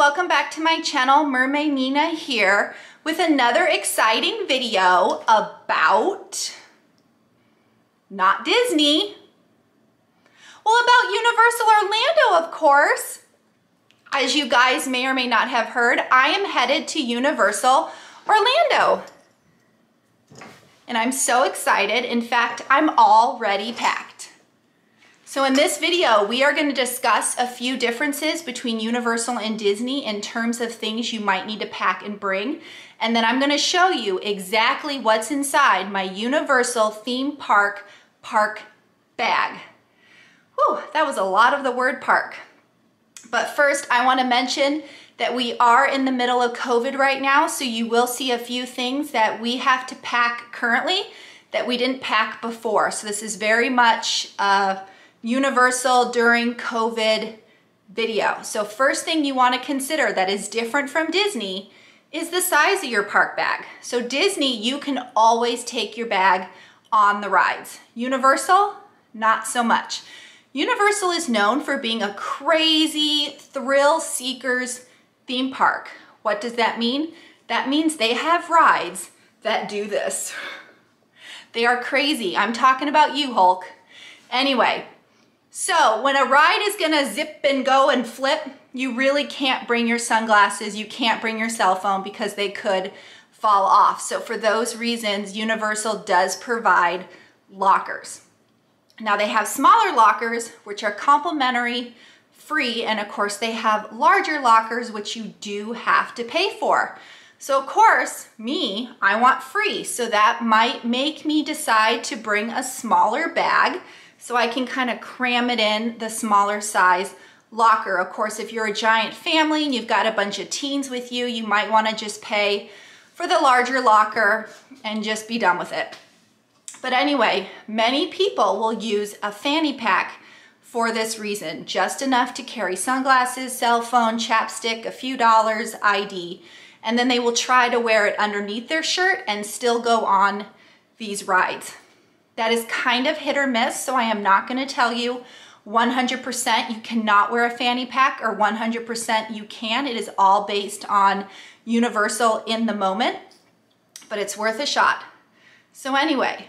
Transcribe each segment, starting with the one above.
welcome back to my channel. Mermaid Nina here with another exciting video about not Disney, well, about Universal Orlando, of course. As you guys may or may not have heard, I am headed to Universal Orlando. And I'm so excited. In fact, I'm already packed. So in this video, we are going to discuss a few differences between Universal and Disney in terms of things you might need to pack and bring. And then I'm going to show you exactly what's inside my Universal theme park bag. Whew, that was a lot of the word park. But first, I want to mention that we are in the middle of COVID right now, so you will see a few things that we have to pack currently that we didn't pack before. So this is very much Universal during COVID video. So first thing you want to consider that is different from Disney is the size of your park bag. So Disney, you can always take your bag on the rides. Universal, not so much. Universal is known for being a crazy thrill seekers theme park. What does that mean? That means they have rides that do this. They are crazy. I'm talking about you, Hulk. Anyway, so when a ride is gonna zip and go and flip, you really can't bring your sunglasses, you can't bring your cell phone because they could fall off. So for those reasons, Universal does provide lockers. Now they have smaller lockers, which are complimentary, free, and of course they have larger lockers, which you do have to pay for. So of course, I want free. So that might make me decide to bring a smaller bag so I can kind of cram it in the smaller size locker. Of course, if you're a giant family and you've got a bunch of teens with you, you might want to just pay for the larger locker and just be done with it. But anyway, many people will use a fanny pack for this reason, just enough to carry sunglasses, cell phone, chapstick, a few dollars, ID, and then they will try to wear it underneath their shirt and still go on these rides. That is kind of hit or miss, so I am not going to tell you 100% you cannot wear a fanny pack or 100% you can. It is all based on Universal in the moment, but it's worth a shot. So anyway,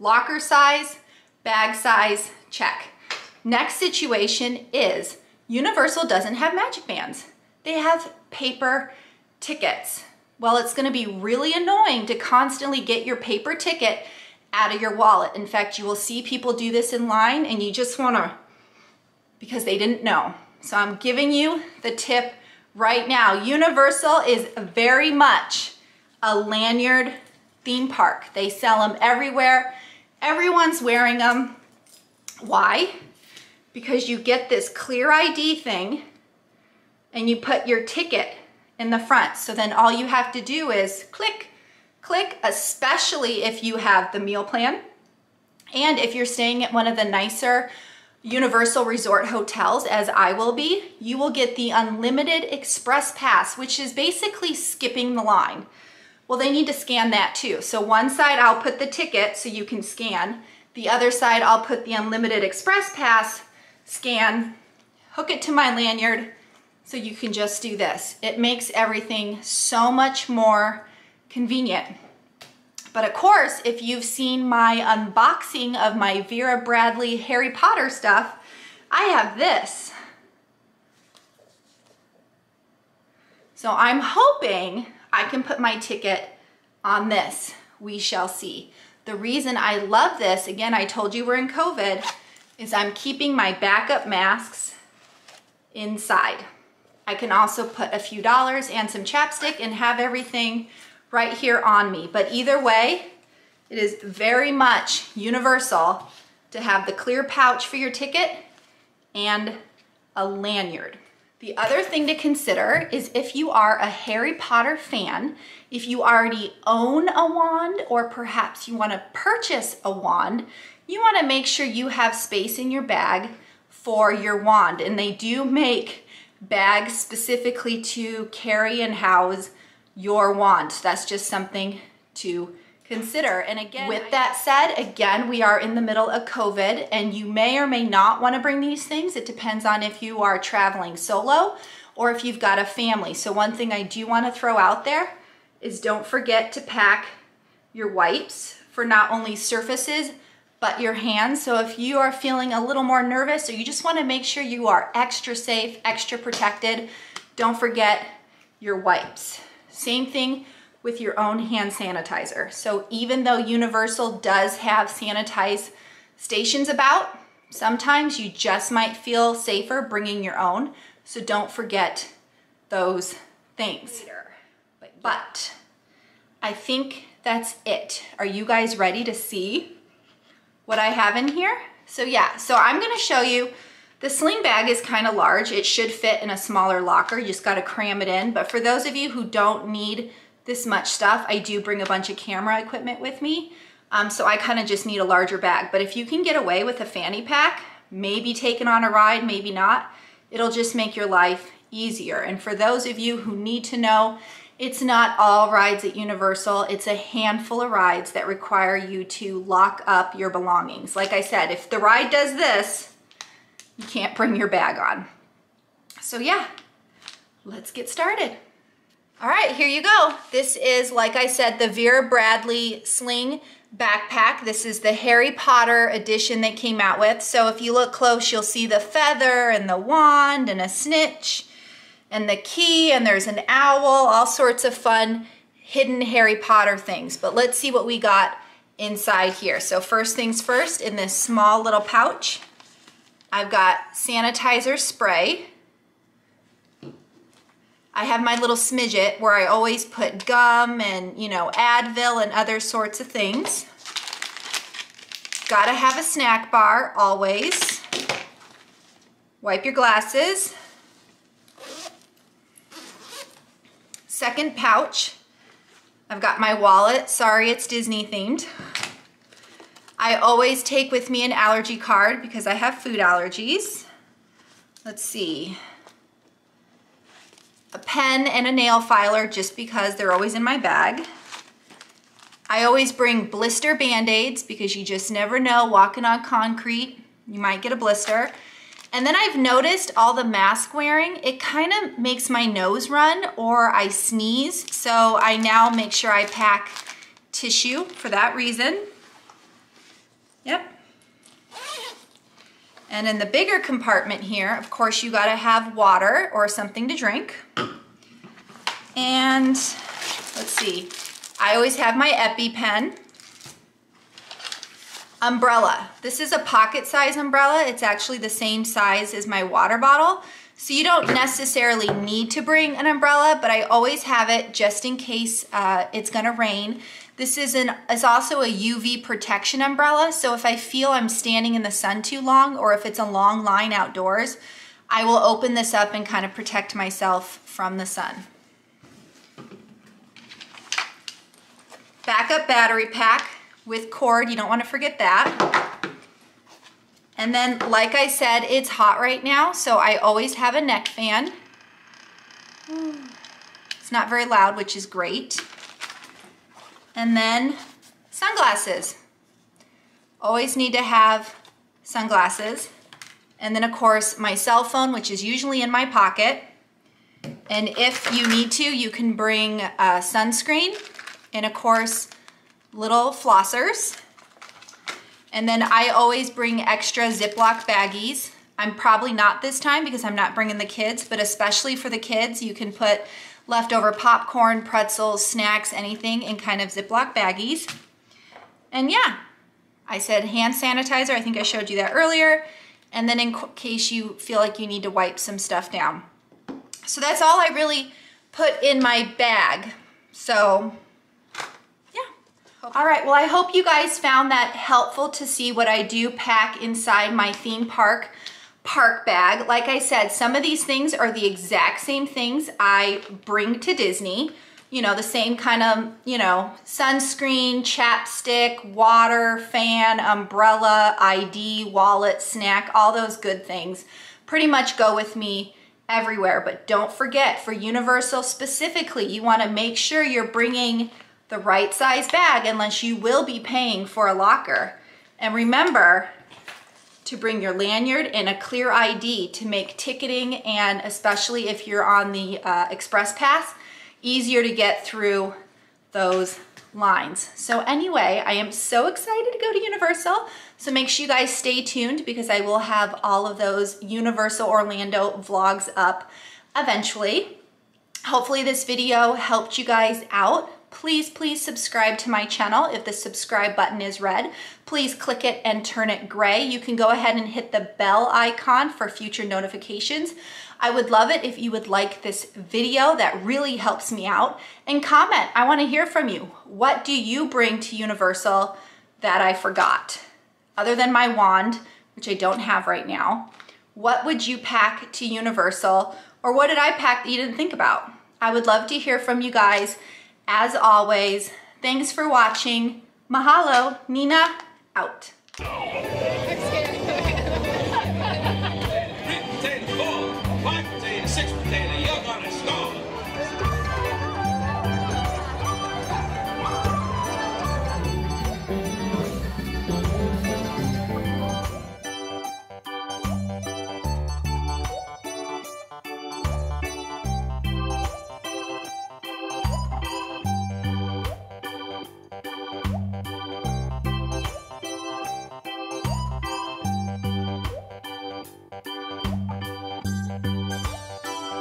locker size, bag size, check. Next situation is Universal doesn't have magic bands. They have paper tickets. Well, it's going to be really annoying to constantly get your paper ticket out of your wallet. In fact, you will see people do this in line and you just want to, because they didn't know. So I'm giving you the tip right now. Universal is very much a lanyard theme park. They sell them everywhere. Everyone's wearing them. Why? Because you get this clear ID thing and you put your ticket in the front. So then all you have to do is click, especially if you have the meal plan. And if you're staying at one of the nicer Universal Resort hotels, as I will be, you will get the Unlimited Express Pass, which is basically skipping the line. Well, they need to scan that too. So one side I'll put the ticket so you can scan. The other side I'll put the Unlimited Express Pass, scan, hook it to my lanyard so you can just do this. It makes everything so much more convenient. But of course, if you've seen my unboxing of my Vera Bradley Harry Potter stuff, I have this. So I'm hoping I can put my ticket on this. We shall see. The reason I love this, again, I told you we're in COVID, is I'm keeping my backup masks inside. I can also put a few dollars and some chapstick and have everything right here on me. But either way, it is very much Universal to have the clear pouch for your ticket and a lanyard. The other thing to consider is if you are a Harry Potter fan, if you already own a wand or perhaps you want to purchase a wand, you want to make sure you have space in your bag for your wand. And they do make bags specifically to carry and house your wand. So that's just something to consider. And again, with that said, again, we are in the middle of COVID and you may or may not want to bring these things. It depends on if you are traveling solo or if you've got a family. So one thing I do want to throw out there is don't forget to pack your wipes for not only surfaces, but your hands. So if you are feeling a little more nervous or you just want to make sure you are extra safe, extra protected, don't forget your wipes. Same thing with your own hand sanitizer. So even though Universal does have sanitize stations about, sometimes you just might feel safer bringing your own. So don't forget those things. But I think that's it. Are you guys ready to see what I have in here? So yeah, so I'm gonna show you, the sling bag is kind of large. It should fit in a smaller locker. You just gotta cram it in. But for those of you who don't need this much stuff, I do bring a bunch of camera equipment with me. So I kind of just need a larger bag. But if you can get away with a fanny pack, maybe taking on a ride, maybe not, it'll just make your life easier. And for those of you who need to know, it's not all rides at Universal. It's a handful of rides that require you to lock up your belongings. Like I said, if the ride does this, you can't bring your bag on. So yeah, let's get started. All right, here you go. This is, like I said, the Vera Bradley sling backpack. This is the Harry Potter edition they came out with. So if you look close, you'll see the feather and the wand and a snitch and the key, and there's an owl, all sorts of fun hidden Harry Potter things. But let's see what we got inside here. So first things first, in this small little pouch, I've got sanitizer spray. I have my little smidget where I always put gum and, you know, Advil and other sorts of things. Gotta have a snack bar, always. Wipe your glasses. Second pouch, I've got my wallet. Sorry, it's Disney themed. I always take with me an allergy card because I have food allergies. Let's see. A pen and a nail filer just because they're always in my bag. I always bring blister Band-Aids because you just never know, walking on concrete, you might get a blister. And then I've noticed all the mask wearing, it kind of makes my nose run or I sneeze. So I now make sure I pack tissue for that reason. Yep. And in the bigger compartment here, of course, you gotta have water or something to drink. And let's see, I always have my EpiPen. Umbrella. This is a pocket size umbrella. It's actually the same size as my water bottle. So you don't necessarily need to bring an umbrella, but I always have it just in case it's gonna rain. This is also a UV protection umbrella. So if I feel I'm standing in the sun too long, or if it's a long line outdoors, I will open this up and kind of protect myself from the sun. Backup battery pack with cord, you don't want to forget that. And then, like I said, it's hot right now, so I always have a neck fan. It's not very loud, which is great. And then sunglasses. Always need to have sunglasses. And then, of course, my cell phone, which is usually in my pocket. And if you need to, you can bring sunscreen and, of course, little flossers. And then I always bring extra Ziploc baggies. I'm probably not this time because I'm not bringing the kids, but especially for the kids, you can put leftover popcorn, pretzels, snacks, anything in kind of Ziploc baggies. And yeah, I said hand sanitizer. I think I showed you that earlier. And then in case you feel like you need to wipe some stuff down. So that's all I really put in my bag. So all right, well, I hope you guys found that helpful to see what I do pack inside my theme park bag. Like I said, some of these things are the exact same things I bring to Disney. You know, the same kind of, you know, sunscreen, chapstick, water, fan, umbrella, ID, wallet, snack, all those good things pretty much go with me everywhere. But don't forget, for Universal specifically, you want to make sure you're bringing the right size bag unless you will be paying for a locker. And remember, to bring your lanyard and a clear ID to make ticketing, and especially if you're on the Express Pass, easier to get through those lines. So anyway, I am so excited to go to Universal. So make sure you guys stay tuned because I will have all of those Universal Orlando vlogs up eventually. Hopefully this video helped you guys out. Please, please subscribe to my channel. If the subscribe button is red, please click it and turn it gray. You can go ahead and hit the bell icon for future notifications. I would love it if you would like this video. That really helps me out. And comment. I want to hear from you. What do you bring to Universal that I forgot? Other than my wand, which I don't have right now, what would you pack to Universal? Or what did I pack that you didn't think about? I would love to hear from you guys. As always, thanks for watching. Mahalo. Nina, out.